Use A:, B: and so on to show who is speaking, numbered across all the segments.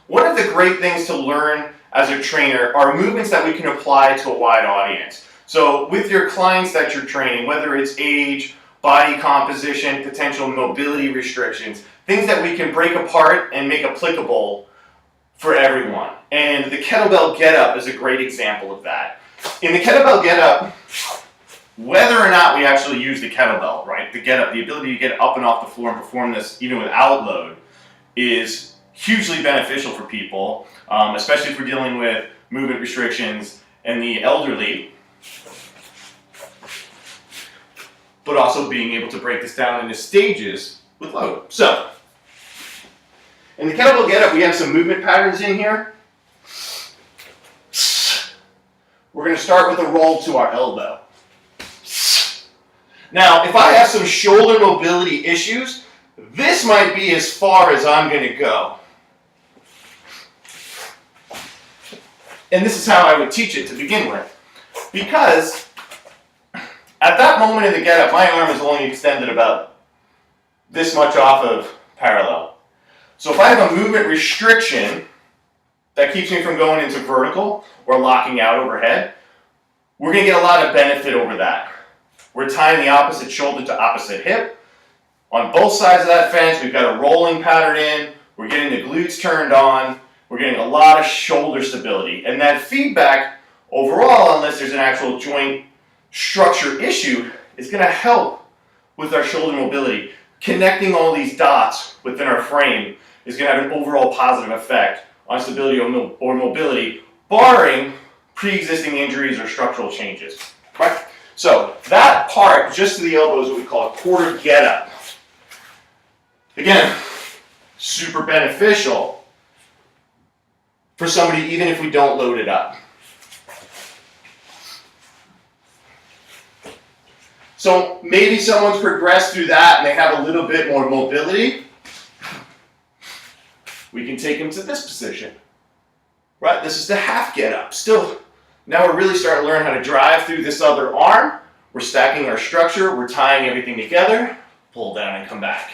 A: one of the great things to learn as a trainer are movements that we can apply to a wide audience. So with your clients that you're training, whether it's age, body composition, potential mobility restrictions, things that we can break apart and make applicable for everyone. And the kettlebell get-up is a great example of that. In the kettlebell get-up, whether or not we actually use the kettlebell, right, the get-up, the ability to get up and off the floor and perform this even without load is hugely beneficial for people, especially if we're dealing with movement restrictions and the elderly, but also being able to break this down into stages with load. So, in the kettlebell get-up, we have some movement patterns in here. We're going to start with a roll to our elbow. Now, if I have some shoulder mobility issues, this might be as far as I'm going to go. And this is how I would teach it to begin with. Because at that moment in the get-up, my arm is only extended about this much off of parallel. So if I have a movement restriction that keeps me from going into vertical or locking out overhead, we're going to get a lot of benefit over that. We're tying the opposite shoulder to opposite hip. On both sides of that fence, we've got a rolling pattern in. We're getting the glutes turned on. We're getting a lot of shoulder stability. And that feedback overall, unless there's an actual joint structure issue, is going to help with our shoulder mobility. Connecting all these dots within our frame is going to have an overall positive effect on stability or mobility, barring pre-existing injuries or structural changes. Right? So that part, just to the elbow, is what we call a quarter get-up. Again, super beneficial for somebody even if we don't load it up. So maybe someone's progressed through that and they have a little bit more mobility. We can take them to this position. Right? This is the half get-up. Still, now we're really starting to learn how to drive through this other arm. We're stacking our structure. We're tying everything together. Pull down and come back.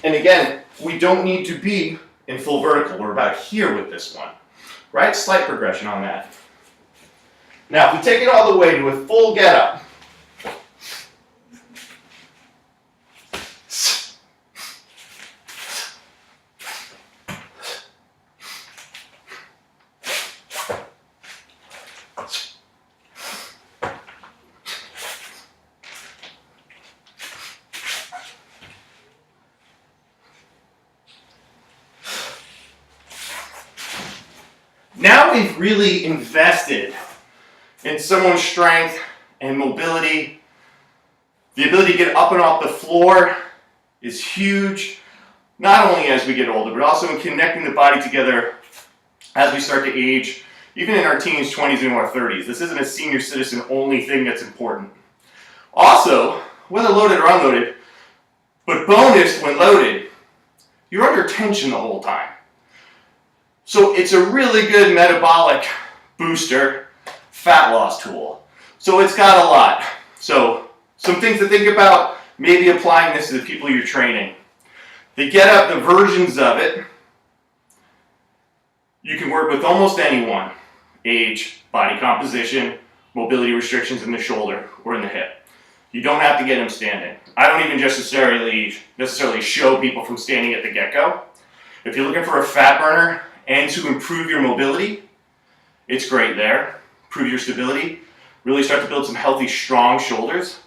A: And again, we don't need to be in full vertical. We're about here with this one. Right? Slight progression on that. Now, if we take it all the way to a full get-up, now we've really invested in someone's strength and mobility. The ability to get up and off the floor is huge, not only as we get older, but also in connecting the body together as we start to age, even in our teens, 20s, and our 30s. This isn't a senior citizen only thing that's important. Also, whether loaded or unloaded, but bonus when loaded, you're under tension the whole time. So it's a really good metabolic booster, fat loss tool. So it's got a lot. So some things to think about, maybe applying this to the people you're training. The get-up, the versions of it, you can work with almost anyone. Age, body composition, mobility restrictions in the shoulder or in the hip. You don't have to get them standing. I don't even necessarily show people from standing at the get-go. If you're looking for a fat burner and to improve your mobility, it's great there. Improve your stability. Really start to build some healthy, strong shoulders.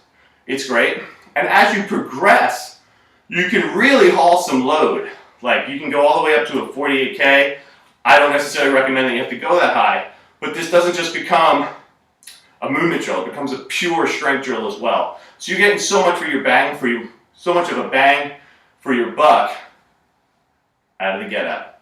A: It's great. And as you progress, you can really haul some load. Like you can go all the way up to a 48K. I don't necessarily recommend that you have to go that high, but this doesn't just become a movement drill. It becomes a pure strength drill as well. So you're getting so much so much of a bang for your buck out of the get-up.